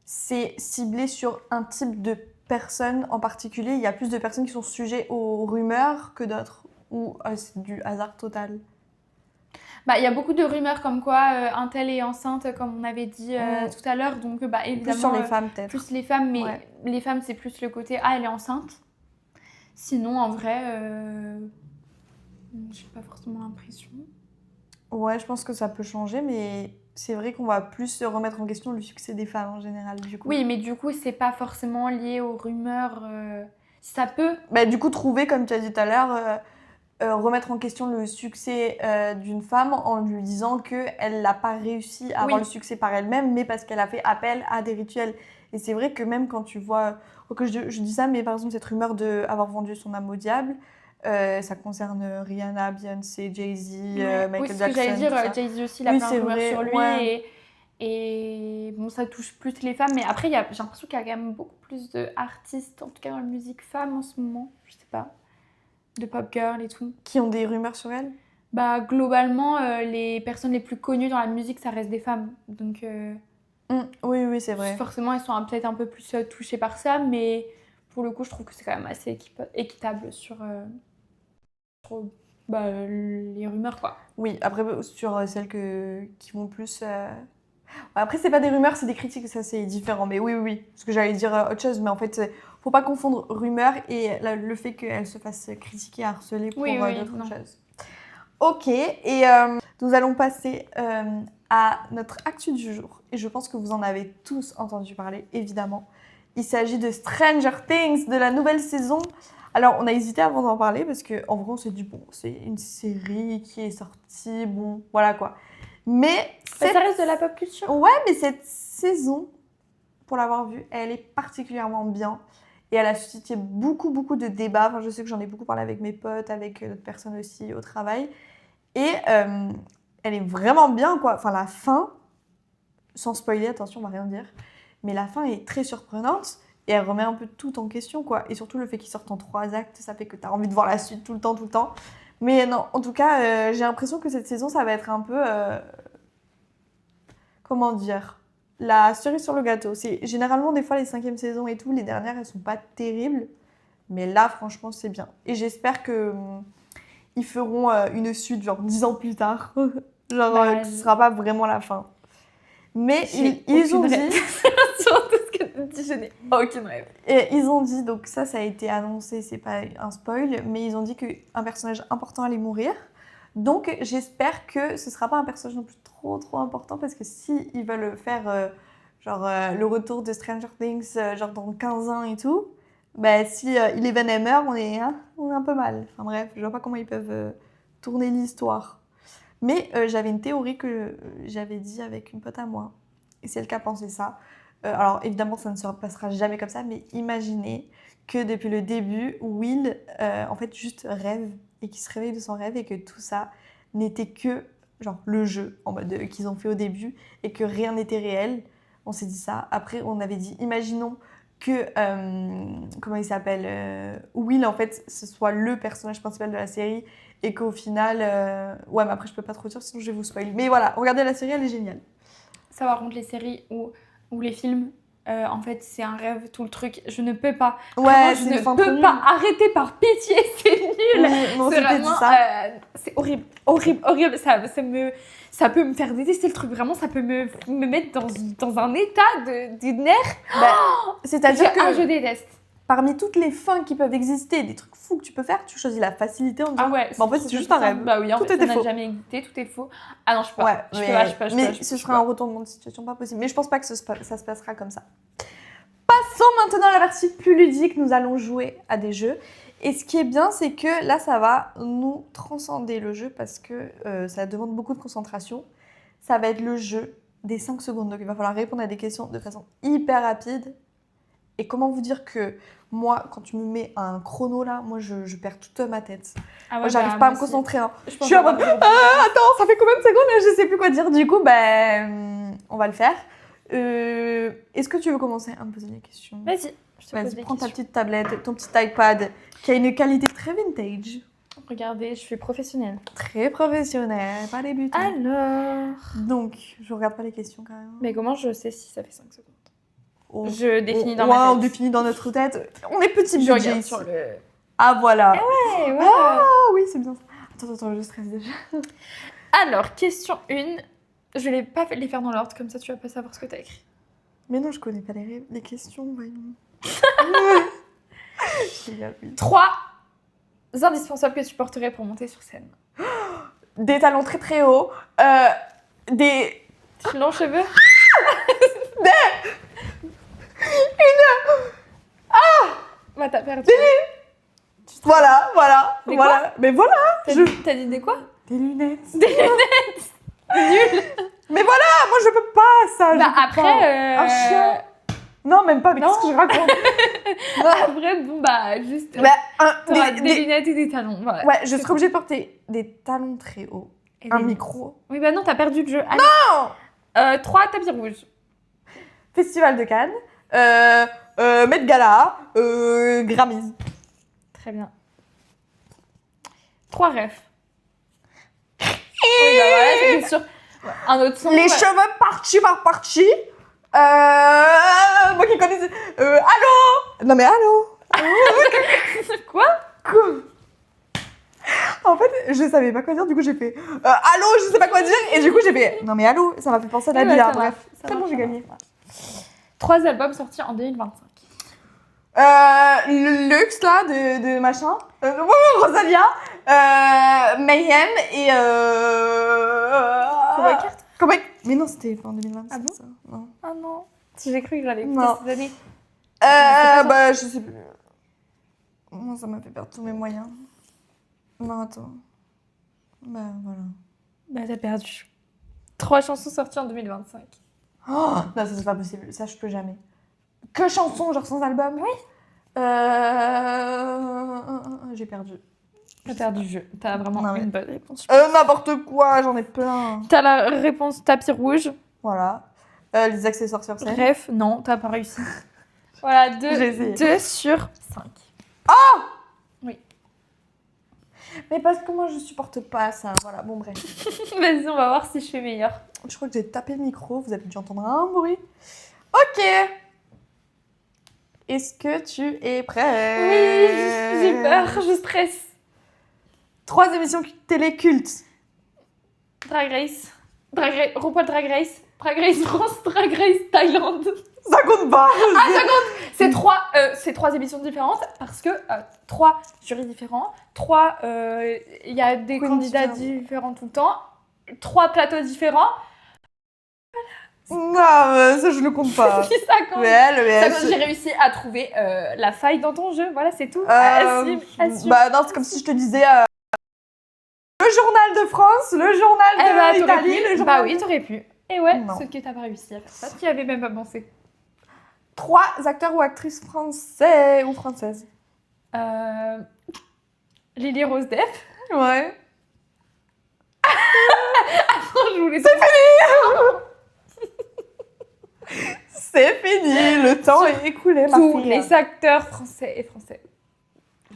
c'est ciblé sur un type de personne en particulier? Il y a plus de personnes qui sont sujets aux rumeurs que d'autres? Ou c'est du hasard total? Bah, il y a beaucoup de rumeurs comme quoi un tel est enceinte, comme on avait dit Mm. tout à l'heure. Donc, bah, Plus sur évidemment, les femmes, peut-être. plus les femmes, mais Ouais. les femmes, c'est plus le côté ah, elle est enceinte. Sinon, en vrai, j'ai pas forcément l'impression. Ouais, je pense que ça peut changer, mais c'est vrai qu'on va plus se remettre en question le succès des femmes en général, du coup. Oui, mais du coup, c'est pas forcément lié aux rumeurs. Ça peut. Bah, du coup, trouver, comme tu as dit tout à l'heure, remettre en question le succès d'une femme en lui disant qu'elle n'a pas réussi à avoir Oui. le succès par elle-même, mais parce qu'elle a fait appel à des rituels. Et c'est vrai que même quand tu vois, que je dis ça, mais par exemple cette rumeur d'avoir vendu son âme au diable, ça concerne Rihanna, Beyoncé, Jay-Z, Ouais. Oui, Michael c'est ce que j'allais Jackson, dire. tout ça. Jay-Z aussi, il a Oui, plein de c'est rumeurs vrai, sur lui. ouais. Et bon, ça touche plus les femmes. Mais après, j'ai l'impression qu'il y a quand même beaucoup plus d'artistes, en tout cas dans la musique femme en ce moment. Je sais pas. De pop girl et tout. Qui ont des rumeurs sur elle? Bah, globalement, les personnes les plus connues dans la musique, ça reste des femmes. Donc, Oui, oui, c'est vrai. forcément, elles sont peut-être un peu plus touchées par ça. Mais pour le coup, je trouve que c'est quand même assez équitable sur, bah, les rumeurs, quoi. Oui, après, sur celles qui vont plus. Après, c'est pas des rumeurs, c'est des critiques, ça c'est différent. Mais oui, oui, oui. Parce que j'allais dire autre chose, mais en fait, faut pas confondre rumeur et le fait qu'elle se fasse critiquer, harceler pour Oui, oui, d'autres non. choses. Ok, et nous allons passer à notre actu du jour. Et je pense que vous en avez tous entendu parler, évidemment. Il s'agit de Stranger Things, de la nouvelle saison. Alors, on a hésité avant d'en parler parce qu'en vrai, on s'est dit, bon, c'est une série qui est sortie, bon, voilà quoi. Mais Ça reste de la pop culture. Ouais, mais cette saison, pour l'avoir vue, elle est particulièrement bien. Et elle a suscité beaucoup, beaucoup de débats. Enfin, je sais que j'en ai beaucoup parlé avec mes potes, avec d'autres personnes aussi au travail. Et elle est vraiment bien, quoi. Enfin, la fin, sans spoiler, attention, on va rien dire. Mais la fin est très surprenante. Et elle remet un peu tout en question, quoi. Et surtout, le fait qu'ils sortent en 3 actes, ça fait que tu as envie de voir la suite tout le temps, tout le temps. Mais non, en tout cas, j'ai l'impression que cette saison, ça va être un peu... comment dire, la cerise sur le gâteau. C'est généralement des fois les 5e saisons et tout, les dernières elles sont pas terribles, mais là franchement c'est bien. Et j'espère que ils feront une suite genre 10 ans plus tard, genre Bah, que ce sera pas vraiment la fin. Mais J'ai ils ont aucune dit, rêve. Sur tout ce que tu dis, je n'ai aucune rêve. et ils ont dit, donc ça a été annoncé, c'est pas un spoil, mais ils ont dit qu'un personnage important allait mourir. Donc j'espère que ce sera pas un personnage non plus trop important parce que si ils veulent faire le retour de Stranger Things genre dans 15 ans et tout, bah si Eleven elle meurt, on est un peu mal. Enfin bref, je vois pas comment ils peuvent tourner l'histoire. Mais j'avais une théorie que j'avais dit avec une pote à moi et c'est elle qui a pensé ça. Alors évidemment ça ne se passera jamais comme ça, mais imaginez que depuis le début, Will en fait juste rêve et qu'il se réveille de son rêve et que tout ça n'était que genre le jeu en mode qu'ils ont fait au début et que rien n'était réel. On s'est dit ça. Après, on avait dit, imaginons que, comment il s'appelle, Will, en fait, ce soit le personnage principal de la série et qu'au final... Ouais, mais après, je peux pas trop dire, sinon je vais vous spoiler. Mais voilà, regardez la série, elle est géniale. Ça, par contre, les séries ou les films, en fait, c'est un rêve, tout le truc. Je ne peux pas. Ouais, Vraiment, c'est je une ne fin peux trop pas nulle. arrêter par pitié, c'est nul. Non, C'est c'était vraiment, dit ça. c'est horrible, horrible, horrible. Ça peut me faire détester le truc. Vraiment, ça peut me mettre dans un état de nerfs. Bah, c'est-à-dire que Je déteste. parmi toutes les fins qui peuvent exister, des trucs fous que tu peux faire, tu choisis la facilité en disant... Ah ouais. Bah, en fait, c'est juste un rêve. Bah oui, en Tout fait, était ça faux. n'a jamais existé, tout est faux. Ah non, je peux Ouais, pas. Je peux pas. mais ce sera un retournement de situation pas possible. Mais je pense pas que ça se passera comme ça. Passons maintenant à la partie plus ludique. Nous allons jouer à des jeux. Et ce qui est bien, c'est que là, ça va nous transcender le jeu parce que ça demande beaucoup de concentration. Ça va être le jeu des 5 secondes. Donc, il va falloir répondre à des questions de façon hyper rapide. Et comment vous dire que moi, quand tu me mets un chrono là, moi, je perds toute ma tête. Ah ouais, Moi, j'arrive pas à me aussi. concentrer. Hein. Je Je suis en mode, attends, ça fait combien de secondes et je sais plus quoi dire. Du coup, on va le faire. Est-ce que tu veux commencer à me poser des questions? Vas-y, je te pose Vas-y, des prends ta questions. petite tablette, ton petit iPad, qui a une qualité très vintage, Regardez, je suis professionnelle. très professionnelle, pas débutant. Alors... Donc, je regarde pas les questions quand même. Mais comment je sais si ça fait 5 secondes? Oh. Je définis dans Ouais, ma on tête. définit dans notre tête. On est petit Je budget regarde ici. sur le... Ah, voilà. Ouais, ouais. Ah oui, c'est bien ça. Attends, je stresse déjà. Alors, question 1. Je vais pas les faire dans l'ordre, comme ça tu vas pas savoir ce que t'as écrit. Mais non, je connais pas les questions, voyons. Je rigole, oui. 3 indispensables que tu porterais pour monter sur scène. Des talons très très hauts, des... Longs cheveux. Bah t'as perdu. Voilà. Des Mais voilà, T'as dit des quoi? des lunettes. Des lunettes. Nul. Mais voilà, moi je peux pas ça. je Bah peux après... pas. Un chien. Non, même pas, mais Non. qu'est-ce que je raconte? Non. Après, bon bah juste... Bah, t'auras des- des lunettes et des talons. Voilà. Ouais, je serais obligée de porter des talons très hauts, Et un des- micro. Oui bah non, t'as perdu le jeu. Non. 3 tapis rouges. Festival de Cannes, Met Gala, Grammys. Très bien. 3 refs. Oui, bah voilà, c'est sûr. Un autre son. Les bah- cheveux partis par parti. Moi qui connais... allô? Non mais allô? Quoi? En fait, je savais pas quoi dire, du coup j'ai fait allô, je sais pas quoi dire, et du coup j'ai fait non mais allô, ça m'a fait penser à Ouais, Nabila, ça bref. marche, ça C'est bon, marche, j'ai ça gagné. 3 albums sortis en 2025. Le Lux là, de machin, Rosalia, Mayhem et Cowboy Carter. Mais non, c'était pas en 2025 Ah bon ça, non. Ah non. Si j'ai cru que j'allais écouter Non. ces années. Bah je sais plus. Moi ça m'a fait perdre tous mes moyens. Non, attends. Bah voilà. Bah t'as perdu. 3 chansons sorties en 2025. Oh, non, ça c'est pas possible, ça je peux jamais. Que chansons, genre sans album? Oui. J'ai perdu. T'as perdu le jeu. T'as vraiment Non, mais- une bonne réponse. N'importe quoi, j'en ai plein. T'as la réponse tapis rouge. Voilà. Les accessoires sur scène. Bref, non, t'as pas réussi. Voilà, J'ai essayé. 2 sur 5. Mais parce que moi je supporte pas ça. Voilà, bon bref. Vas-y, on va voir si je fais meilleur. Je crois que j'ai tapé le micro, vous avez dû entendre un bruit. Ok. Est-ce que tu es prêt? Oui, j'ai peur, je stresse. 3 émissions télé cultes. Drag Race. RuPaul Drag Race. Drag Race France, Drag Race Thaïlande. Ça compte pas. C'est 3 émissions différentes parce que 3 jurys différents, 3 il y a des Queen candidats différents tout le temps, 3 plateaux différents. Non, ça je le compte pas. Si ça compte. Ça compte, j'ai réussi à trouver la faille dans ton jeu, voilà, c'est tout. Assume. Bah non, c'est comme si je te disais le journal de France, le journal Eh bah, t'aurais d'Italie, pu. le journal. Bah oui, t'aurais pu. Et ouais, Non. ce que t'as pas réussi à faire ça, tu y avais même pas pensé. 3 acteurs ou actrices français ou françaises. Lily Rose Depp. Ouais. Je voulais C'est C'est fini, le temps est écoulé, ma Tous fille. les acteurs français et français.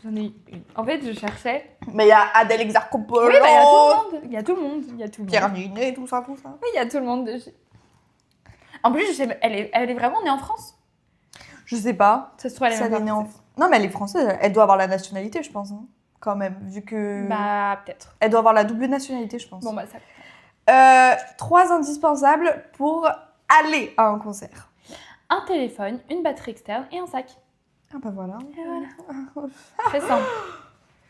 J'en ai eu une. En fait, je cherchais. Mais il y a Adèle Exarchopoulos. Oui, bah, il y a tout le monde. Il y a tout le monde. Il y a tout le monde. Pierre Ninet, tout ça. Oui, il y a tout le monde. En plus, je sais, elle est vraiment née en France. Je sais pas. Ça se trouve, elle est Si même elle est pas née en... française. Non, mais elle est française. Elle doit avoir la nationalité, je pense. Hein, quand même, vu que... Bah, peut-être. Elle doit avoir la double nationalité, je pense. Bon, bah, ça. 3 indispensables pour aller à un concert. Un téléphone, une batterie externe et un sac. Ah bah voilà. Et voilà. Très simple.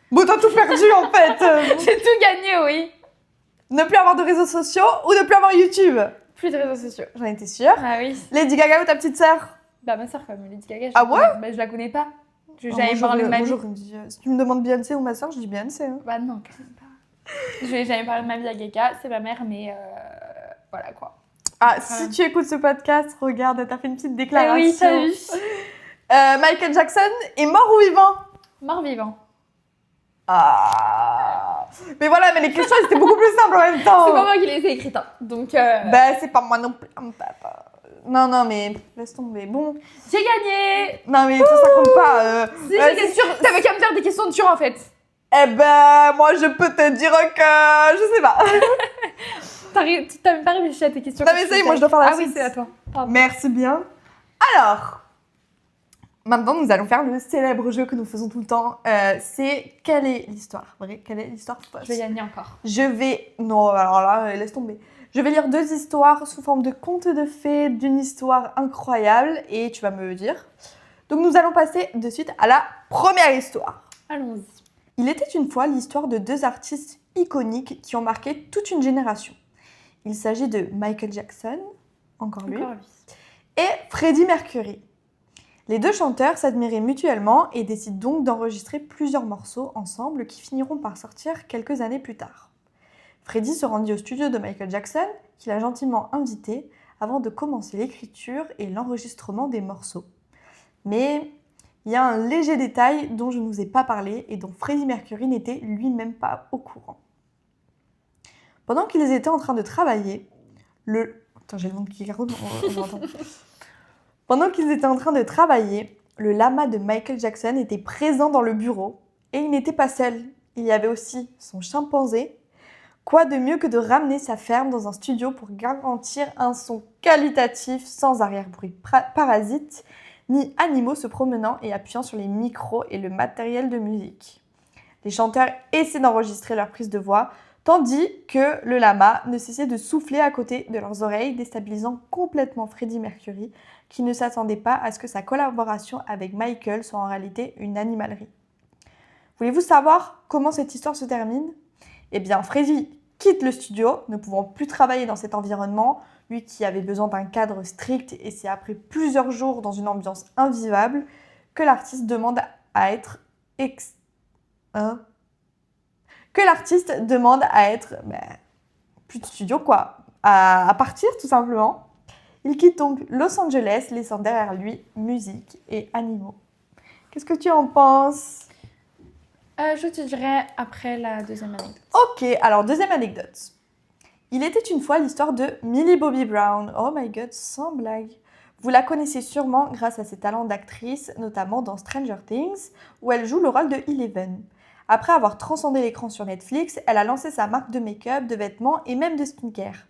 Bon, t'as tout perdu en fait. J'ai tout gagné, oui. Ne plus avoir de réseaux sociaux ou ne plus avoir YouTube. Plus de réseaux sociaux. J'en étais sûre. Ah oui. Lady Gaga ou ta petite sœur? Bah, ma soeur, quand même, Lady Gaga. Ah ouais? Bah, je la connais pas. Je vais Oh, jamais moi, parler de ma vie. j'aurais dit, si tu me demandes Beyoncé ou ma soeur, je dis Beyoncé. Hein. Bah, non, quand même pas. Je vais jamais parler de ma vie à Gaga. C'est ma mère, mais voilà quoi. Ah, si tu écoutes ce podcast, regarde, elle t'a fait une petite Ah déclaration. oui, t'as vu. Michael Jackson est mort ou vivant? Mort vivant. Ah. Mais voilà, mais les questions elles étaient beaucoup plus simples en même temps. C'est pas moi qui les ai écrites, hein. Donc. Bah, c'est pas moi non plus. Non, mais laisse tomber. Bon. J'ai gagné. Non, mais ça compte pas. Si, j'étais sûre. T'avais qu'à me faire des questions de tur en fait. Eh ben, moi, je peux te dire que... Je sais pas. T'as même pas réfléchi à tes questions. Non, mais ça y est, moi, je dois faire la Ah oui, suite. c'est à toi. Pardon. Merci bien. Alors, maintenant, nous allons faire le célèbre jeu que nous faisons tout le temps. C'est quelle est l'histoire vrai? Quelle est l'histoire fausse? Je vais gagner encore. Je vais... Non, alors là, laisse tomber. Je vais lire 2 histoires sous forme de contes de fées, d'une histoire incroyable, et tu vas me le dire. Donc, nous allons passer de suite à la première histoire. Allons-y. Il était une fois l'histoire de 2 artistes iconiques qui ont marqué toute une génération. Il s'agit de Michael Jackson, encore lui, et Freddie Mercury. Les 2 chanteurs s'admiraient mutuellement et décident donc d'enregistrer plusieurs morceaux ensemble qui finiront par sortir quelques années plus tard. Freddie se rendit au studio de Michael Jackson, qu'il a gentiment invité, avant de commencer l'écriture et l'enregistrement des morceaux. Mais il y a un léger détail dont je ne vous ai pas parlé et dont Freddie Mercury n'était lui-même pas au courant. Pendant qu'ils étaient en train de travailler, Attends, j'ai le monde qui carotte, on entend. Pendant qu'ils étaient en train de travailler, le lama de Michael Jackson était présent dans le bureau et il n'était pas seul. Il y avait aussi son chimpanzé. Quoi de mieux que de ramener sa ferme dans un studio pour garantir un son qualitatif sans arrière-bruit parasite ni animaux se promenant et appuyant sur les micros et le matériel de musique. Les chanteurs essaient d'enregistrer leur prise de voix, tandis que le lama ne cessait de souffler à côté de leurs oreilles, déstabilisant complètement Freddie Mercury, qui ne s'attendait pas à ce que sa collaboration avec Michael soit en réalité une animalerie. Voulez-vous savoir comment cette histoire se termine? Eh bien, Freddie quitte le studio, ne pouvant plus travailler dans cet environnement, lui qui avait besoin d'un cadre strict, et c'est après plusieurs jours dans une ambiance invivable que l'artiste demande à être plus de studio quoi, à partir tout simplement. Il quitte donc Los Angeles, laissant derrière lui musique et animaux. Qu'est-ce que tu en penses? Je te dirai après la deuxième anecdote. Ok, alors deuxième anecdote. Il était une fois l'histoire de Millie Bobby Brown. Oh my god, sans blague. Vous la connaissez sûrement grâce à ses talents d'actrice, notamment dans Stranger Things, où elle joue le rôle de Eleven. Après avoir transcendé l'écran sur Netflix, elle a lancé sa marque de make-up, de vêtements et même de skincare.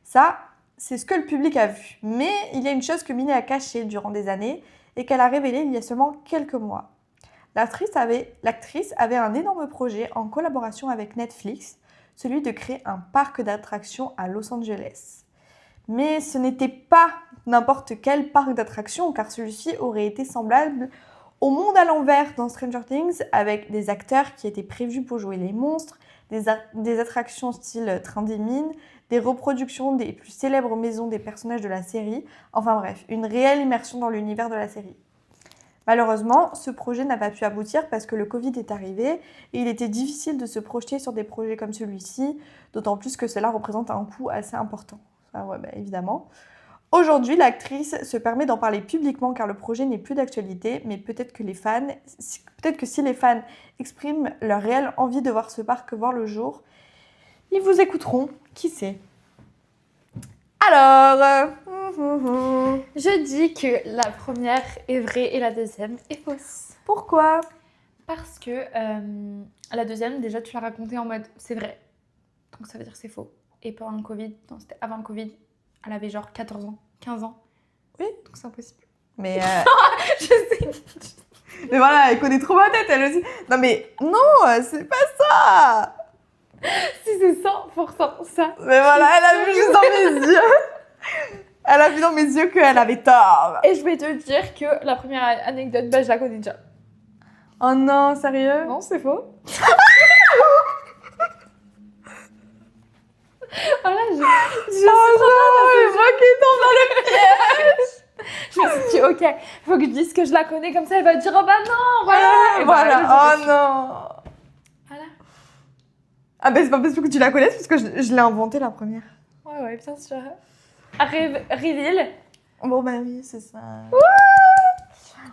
Ça, c'est ce que le public a vu. Mais il y a une chose que Millie a cachée durant des années et qu'elle a révélée il y a seulement quelques mois. L'actrice avait un énorme projet en collaboration avec Netflix, celui de créer un parc d'attractions à Los Angeles. Mais ce n'était pas n'importe quel parc d'attractions, car celui-ci aurait été semblable au monde à l'envers dans Stranger Things, avec des acteurs qui étaient prévus pour jouer les monstres, des attractions style Train des Mines, des reproductions des plus célèbres maisons des personnages de la série, enfin bref, une réelle immersion dans l'univers de la série. Malheureusement, ce projet n'a pas pu aboutir parce que le Covid est arrivé et il était difficile de se projeter sur des projets comme celui-ci, d'autant plus que cela représente un coût assez important. Ça, ouais, bah, évidemment. Aujourd'hui, l'actrice se permet d'en parler publiquement car le projet n'est plus d'actualité, mais peut-être que si les fans expriment leur réelle envie de voir ce parc voir le jour, ils vous écouteront, qui sait. Alors, Je dis que la première est vraie et la deuxième est fausse. pourquoi? Parce que la deuxième, déjà, tu l'as racontée en mode c'est vrai. Donc ça veut dire que c'est faux. Et pendant le Covid, non, c'était avant le Covid, elle avait genre 14 ans, 15 ans. Oui. Donc c'est impossible. Mais, Je sais. mais voilà, elle connaît trop ma tête, elle aussi. Non, mais non, c'est pas ça. Si c'est 100% ça. Mais voilà, elle a vu juste dans mes yeux. Elle a vu dans mes yeux qu'elle avait tort. Et je vais te dire que la première anecdote, bah, je la connais déjà. Oh non, sérieux? Non, c'est faux. Voilà, Oh non, je vois qu'il tombe dans le piège. je me suis dit, ok, faut que je dise que je la connais, comme ça elle va dire, oh bah non, voilà. Et bah, Voilà, oh non. Voilà. Ah ben c'est pas possible que tu la connaisses parce que je l'ai inventée la première. Ouais, bien sûr. Reveal. Bon ben oui, c'est ça.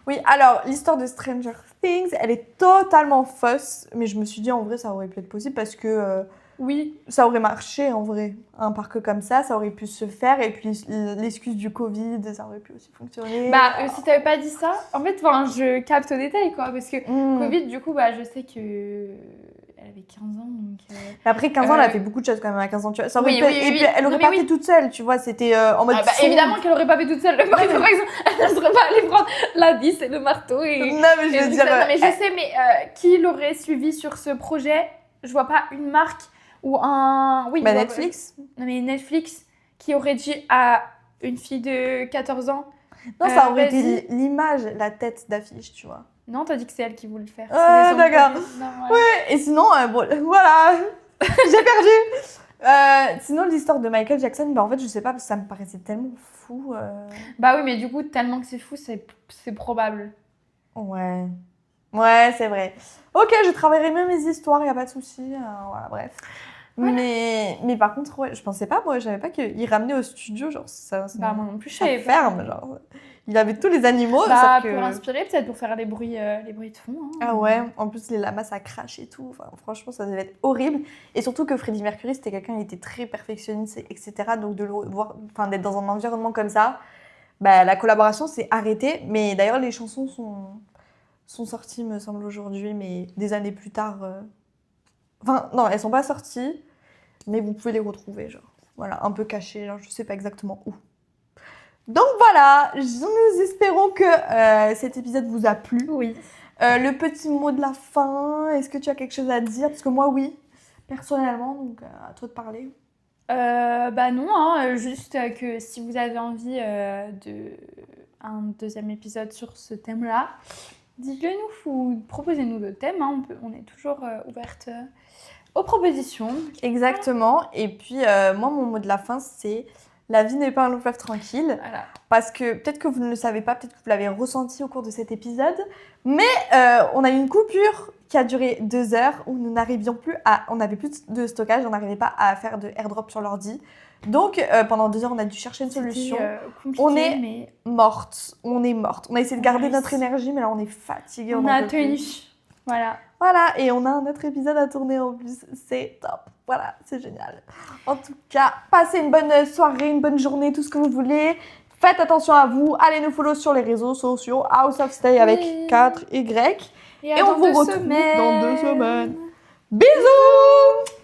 Oui, alors l'histoire de Stranger Things, elle est totalement fausse, mais je me suis dit en vrai ça aurait pu être possible parce que Oui. ça aurait marché en vrai. Un parc comme ça aurait pu se faire et puis l'excuse du Covid, ça aurait pu aussi fonctionner. Bah, si t'avais pas dit ça, en fait, je capte au détail, quoi, parce que Covid, du coup, bah, je sais que elle avait 15 ans, donc... Mais après 15 ans, elle a fait beaucoup de choses quand même à 15 ans, tu vois. Ça aurait Oui, pu- oui, et oui, puis elle non, aurait mais pas oui. fait toute seule, tu vois, c'était en mode... Ah bah, sombre. évidemment qu'elle aurait pas fait toute seule. Par exemple, elle ne serait pas allée prendre la vis et le marteau et... Non mais je et veux tout dire... ça. Non, mais je sais, mais qui l'aurait suivi sur ce projet? Je vois pas une marque ou un... Oui, Bah je vois- Netflix. Non, mais Netflix qui aurait dit à une fille de 14 ans... Non, ça aurait vas-y. été l'image, la tête d'affiche, tu vois. Non, t'as dit que c'est elle qui voulait le faire. Ah, C'était son d'accord. projet. Non, voilà. Ouais, et sinon, bon, voilà, j'ai perdu. Sinon, l'histoire de Michael Jackson, bah en fait, je sais pas, parce que ça me paraissait tellement fou. Bah oui, mais du coup, tellement que c'est fou, c'est probable. Ouais. Ouais, c'est vrai. Ok, je travaillerai même mes histoires, y a pas de souci. Voilà, bref. Voilà. Mais par contre, ouais, je pensais pas, moi, je savais pas qu'il ramenait au studio, genre, ça Bah moi non plus, je ça savais pas. ferme, genre. Il avait tous les animaux, Bah sauf que... pour inspirer, peut-être pour faire les bruits de fond. Hein. Ah ouais, en plus les lamas ça crache et tout, enfin, franchement ça devait être horrible. Et surtout que Freddie Mercury c'était quelqu'un qui était très perfectionniste, etc. Donc de le voir, enfin, d'être dans un environnement comme ça, bah, la collaboration s'est arrêtée. Mais d'ailleurs les chansons sont sorties me semble aujourd'hui, mais des années plus tard. Enfin non, elles sont pas sorties, mais vous pouvez les retrouver, genre. Voilà, un peu cachées, genre, je sais pas exactement où. Donc voilà, nous espérons que cet épisode vous a plu. Oui. Le petit mot de la fin, est-ce que tu as quelque chose à dire? Parce que moi, oui, personnellement, donc à toi de parler. Bah non, hein, juste que si vous avez envie de un deuxième épisode sur ce thème-là, dites-le nous ou proposez-nous d'autres thèmes. Hein, on est toujours ouverte aux propositions. Exactement. Et puis, moi, mon mot de la fin, c'est la vie n'est pas un long fleuve tranquille. Voilà. Parce que peut-être que vous ne le savez pas, peut-être que vous l'avez ressenti au cours de cet épisode. Mais on a eu une coupure qui a duré 2 heures où nous n'arrivions plus à... On n'avait plus de stockage, on n'arrivait pas à faire de airdrop sur l'ordi. Donc, pendant 2 heures, on a dû chercher une solution. Compliqué, On est mais morte. On est morte. On a essayé de On a garder notre réussi. énergie, mais là, on est fatigué. on en a peut tenu. plus. Voilà. Voilà, et on a un autre épisode à tourner en plus. C'est top. Voilà, c'est génial. En tout cas, passez une bonne soirée, une bonne journée, tout ce que vous voulez. Faites attention à vous. Allez nous follow sur les réseaux sociaux. House of Stay avec Oui. 4Y. Et Et on dans vous 2 retrouve semaines. dans 2 semaines. Bisous!